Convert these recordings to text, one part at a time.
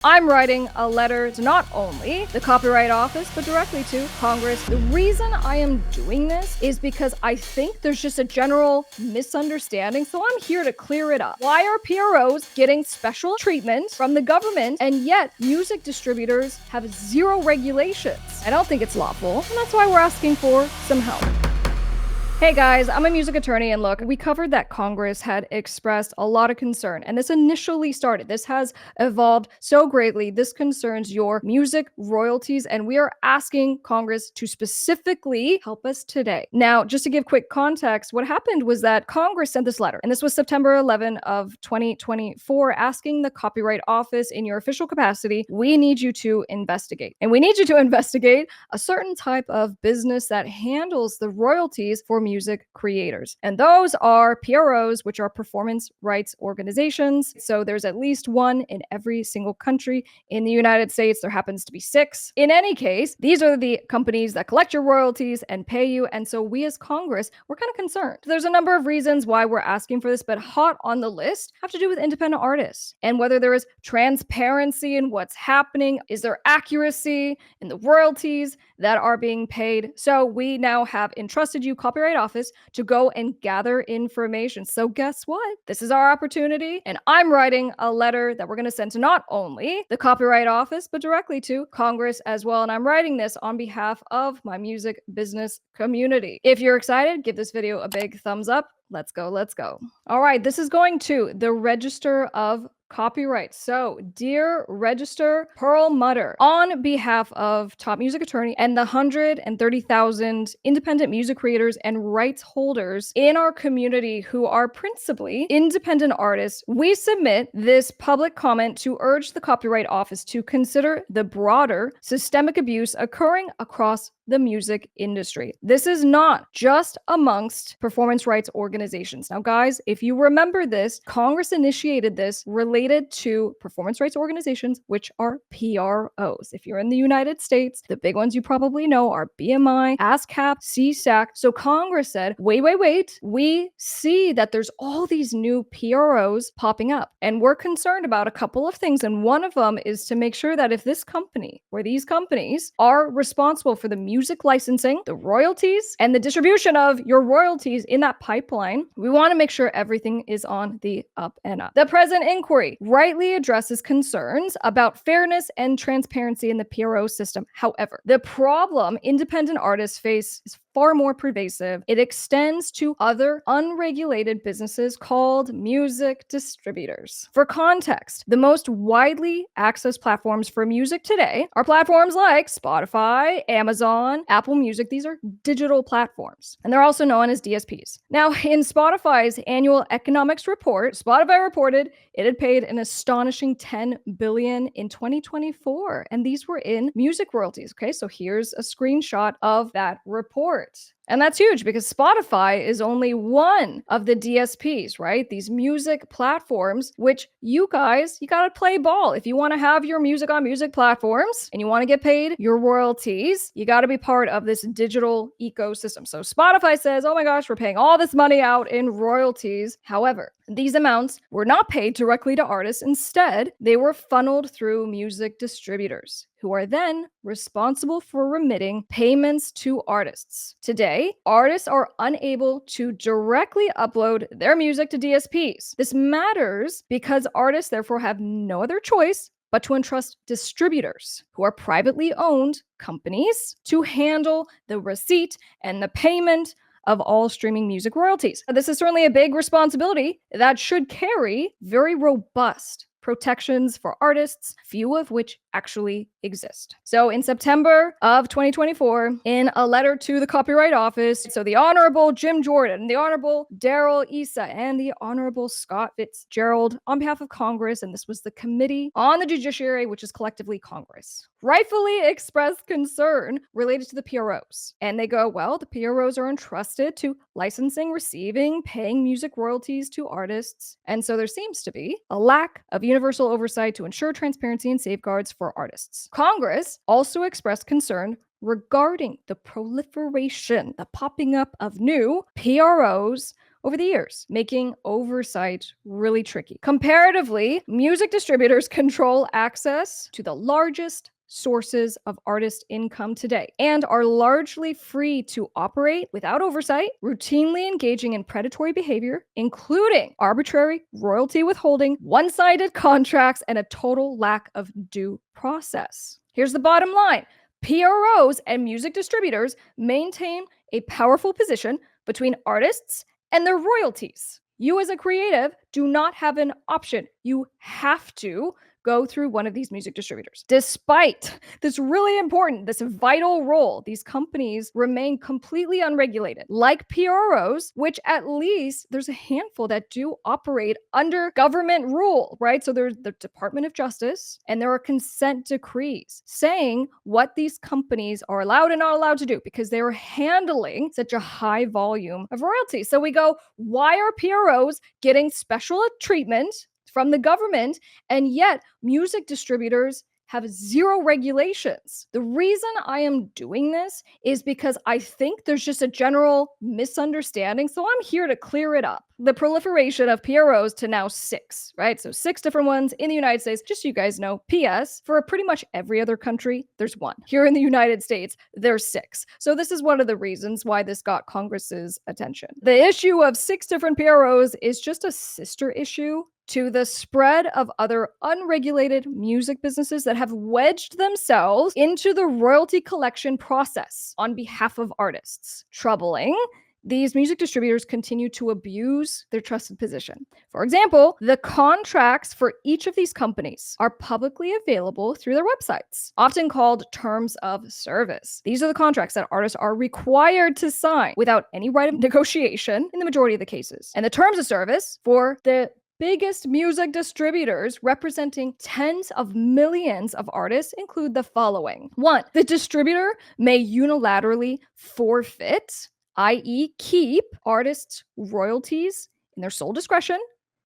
I'm writing a letter to not only the Copyright Office, but directly to Congress. The reason I am doing this is because I think there's just a general misunderstanding, so I'm here to clear it up. Why are PROs getting special treatment from the government, and yet music distributors have zero regulations? I don't think it's lawful, and that's why we're asking for some help. Hey guys, I'm a music attorney, and look, we covered that Congress had expressed a lot of concern, and this initially started. This has evolved so greatly. This concerns your music royalties, and we are asking Congress to specifically help us today. Now, just to give quick context, what happened was that Congress sent this letter, and this was September 11 of 2024, asking the Copyright Office in your official capacity, we need you to investigate. And we need you to investigate a certain type of business that handles the royalties for music creators. And those are PROs, which are performance rights organizations. So there's at least one in every single country. In the United States, there happens to be 6. In any case, these are the companies that collect your royalties and pay you. And so we as Congress, we're kind of concerned. There's a number of reasons why we're asking for this, but hot on the list have to do with independent artists and whether there is transparency in what's happening. Is there accuracy in the royalties that are being paid? So we now have entrusted you, Copyright Office, to go and gather information. So guess what? This is our opportunity, and I'm writing a letter that we're going to send to not only the Copyright Office, but directly to Congress as well. And I'm writing this on behalf of my music business community. If you're excited, give this video a big thumbs up. Let's go, let's go. All right, this is going to the Register of Copyright. So, dear Register Perlmutter, on behalf of Top Music Attorney and the 130,000 independent music creators and rights holders in our community who are principally independent artists, we submit this public comment to urge the Copyright Office to consider the broader systemic abuse occurring across the music industry. This is not just amongst performance rights organizations. Now, guys, if you remember this, Congress initiated this related to performance rights organizations, which are PROs. If you're in the United States, the big ones you probably know are BMI, ASCAP, CSAC. So Congress said, wait, we see that there's all these new PROs popping up, and we're concerned about a couple of things. And one of them is to make sure that if this company or these companies are responsible for the music licensing, the royalties, and the distribution of your royalties in that pipeline, we want to make sure everything is on the up and up. The present inquiry rightly addresses concerns about fairness and transparency in the PRO system. However, the problem independent artists face is far more pervasive. It extends to other unregulated businesses called music distributors. For context, the most widely accessed platforms for music today are platforms like Spotify, Amazon, Apple Music. These are digital platforms, and they're also known as DSPs. Now, in Spotify's annual economics report, Spotify reported it had paid an astonishing $10 billion in 2024, and these were in music royalties. Okay, so here's a screenshot of that report. And that's huge because Spotify is only one of the DSPs, right? These music platforms, which you guys, you got to play ball. If you want to have your music on music platforms and you want to get paid your royalties, you got to be part of this digital ecosystem. So Spotify says, oh my gosh, we're paying all this money out in royalties. However, these amounts were not paid directly to artists. Instead, they were funneled through music distributors, who are then responsible for remitting payments to artists. Today, artists are unable to directly upload their music to DSPs. This matters because artists therefore have no other choice but to entrust distributors, who are privately owned companies, to handle the receipt and the payment of all streaming music royalties. This is certainly a big responsibility that should carry very robust protections for artists, few of which actually exist. So in September of 2024, in a letter to the Copyright Office, so the Honorable Jim Jordan, the Honorable Daryl Issa, and the Honorable Scott Fitzgerald, on behalf of Congress, and this was the Committee on the Judiciary, which is collectively Congress, rightfully expressed concern related to the PROs. And they go, well, the PROs are entrusted to licensing, receiving, paying music royalties to artists. And so there seems to be a lack of universal oversight to ensure transparency and safeguards for artists. Congress also expressed concern regarding the proliferation, the popping up of new PROs over the years, making oversight really tricky. Comparatively, music distributors control access to the largest sources of artist income today and are largely free to operate without oversight, routinely engaging in predatory behavior, including arbitrary royalty withholding, one-sided contracts, and a total lack of due process. Here's the bottom line. PROs and music distributors maintain a powerful position between artists and their royalties. You as a creative do not have an option. You have to go through one of these music distributors. Despite this really important, this vital role, these companies remain completely unregulated, like PROs, which at least there's a handful that do operate under government rule, right? So there's the Department of Justice, and there are consent decrees saying what these companies are allowed and not allowed to do because they are handling such a high volume of royalties. So we go, why are PROs getting special treatment from the government, and yet music distributors have zero regulations? The reason I am doing this is because I think there's just a general misunderstanding. So I'm here to clear it up. The proliferation of PROs to now 6, right? So 6 different ones in the United States. Just so you guys know, PS, for pretty much every other country, there's 1. Here in the United States, there's 6. So this is one of the reasons why this got Congress's attention. The issue of 6 different PROs is just a sister issue to the spread of other unregulated music businesses that have wedged themselves into the royalty collection process on behalf of artists. Troubling, these music distributors continue to abuse their trusted position. For example, the contracts for each of these companies are publicly available through their websites, often called terms of service. These are the contracts that artists are required to sign without any right of negotiation in the majority of the cases. And the terms of service for the biggest music distributors representing tens of millions of artists include the following. 1, the distributor may unilaterally forfeit, i.e. keep, artists' royalties in their sole discretion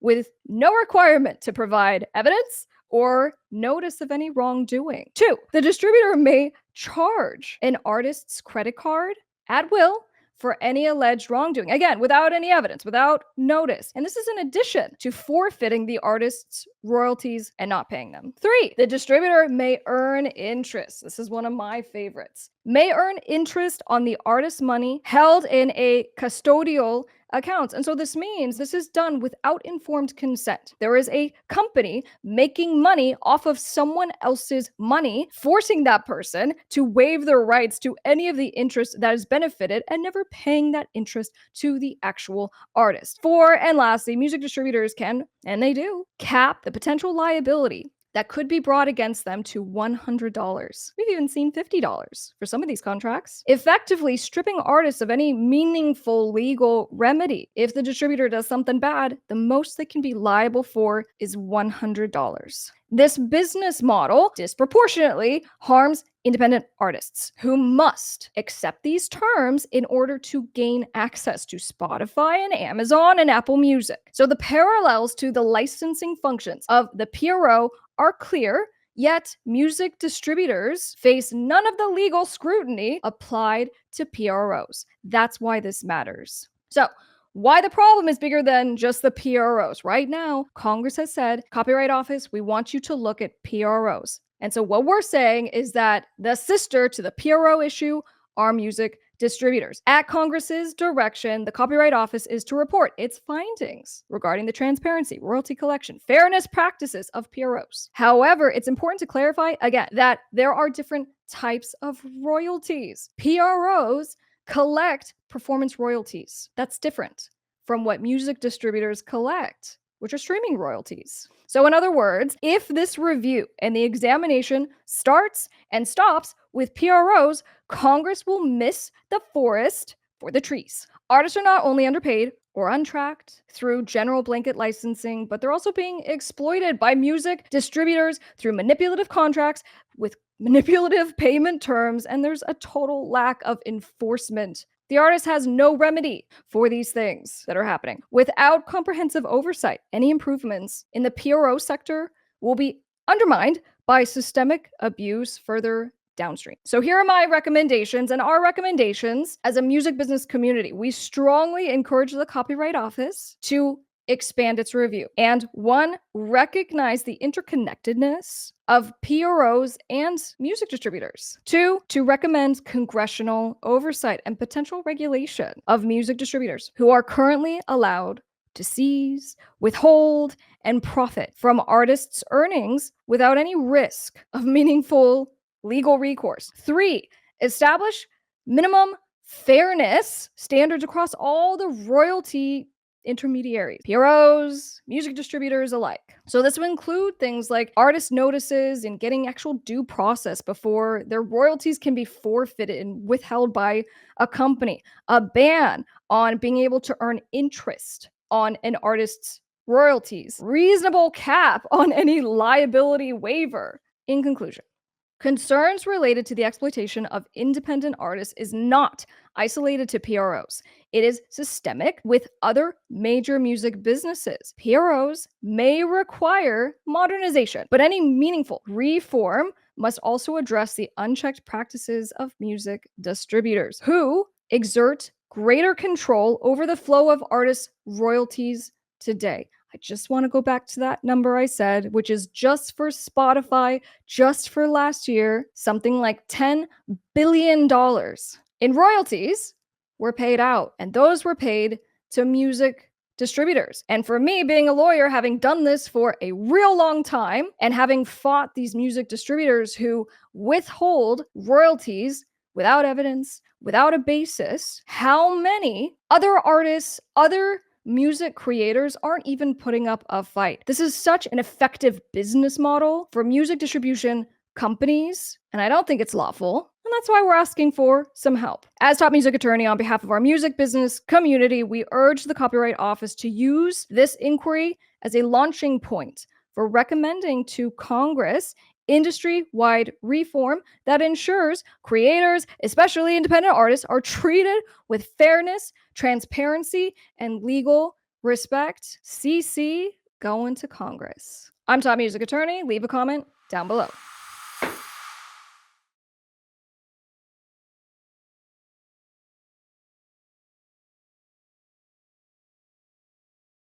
with no requirement to provide evidence or notice of any wrongdoing. 2, the distributor may charge an artist's credit card at will for any alleged wrongdoing. Again, without any evidence, without notice. And this is in addition to forfeiting the artist's royalties and not paying them. 3, the distributor may earn interest. This is one of my favorites. May earn interest on the artist's money held in a custodial accounts. And so this means this is done without informed consent. There is a company making money off of someone else's money, forcing that person to waive their rights to any of the interest that is benefited and never paying that interest to the actual artist. 4, and lastly, music distributors can, and they do, cap the potential liability that could be brought against them to $100. We've even seen $50 for some of these contracts, effectively stripping artists of any meaningful legal remedy. If the distributor does something bad, the most they can be liable for is $100. This business model disproportionately harms independent artists who must accept these terms in order to gain access to Spotify and Amazon and Apple Music. So the parallels to the licensing functions of the PRO are clear, yet music distributors face none of the legal scrutiny applied to PROs. That's why this matters. So, why the problem is bigger than just the PROs. Right now, Congress has said, Copyright Office, we want you to look at PROs. And so what we're saying is that the sister to the PRO issue are music distributors. At Congress's direction, the Copyright Office is to report its findings regarding the transparency, royalty collection, fairness practices of PROs. However, it's important to clarify, again, that there are different types of royalties. PROs collect performance royalties. That's different from what music distributors collect, which are streaming royalties. So in other words, if this review and the examination starts and stops with PROs, Congress will miss the forest for the trees. Artists are not only underpaid or untracked through general blanket licensing, but they're also being exploited by music distributors through manipulative contracts with manipulative payment terms, and there's a total lack of enforcement. The artist has no remedy for these things that are happening. Without comprehensive oversight, any improvements in the PRO sector will be undermined by systemic abuse further downstream. So here are my recommendations and our recommendations as a music business community. We strongly encourage the Copyright Office to expand its review. And one, recognize the interconnectedness of PROs and music distributors. Two, to recommend congressional oversight and potential regulation of music distributors who are currently allowed to seize, withhold, and profit from artists' earnings without any risk of meaningful legal recourse. Three, establish minimum fairness standards across all the royalty intermediaries, PROs, music distributors alike. So this would include things like artist notices and getting actual due process before their royalties can be forfeited and withheld by a company, a ban on being able to earn interest on an artist's royalties, reasonable cap on any liability waiver. In conclusion, concerns related to the exploitation of independent artists is not isolated to PROs. It is systemic with other major music businesses. PROs may require modernization, but any meaningful reform must also address the unchecked practices of music distributors who exert greater control over the flow of artists' royalties today. I just want to go back to that number I said, which is just for Spotify, just for last year, something like $10 billion in royalties were paid out. And those were paid to music distributors. And for me, being a lawyer, having done this for a real long time and having fought these music distributors who withhold royalties without evidence, without a basis, how many other artists, other music creators aren't even putting up a fight? This is such an effective business model for music distribution companies, and I don't think it's lawful. And that's why we're asking for some help. As top music attorney on behalf of our music business community, we urge the Copyright Office to use this inquiry as a launching point for recommending to Congress industry-wide reform that ensures creators, especially independent artists, are treated with fairness, transparency, and legal respect. CC going to Congress. I'm top music attorney. Leave a comment down below.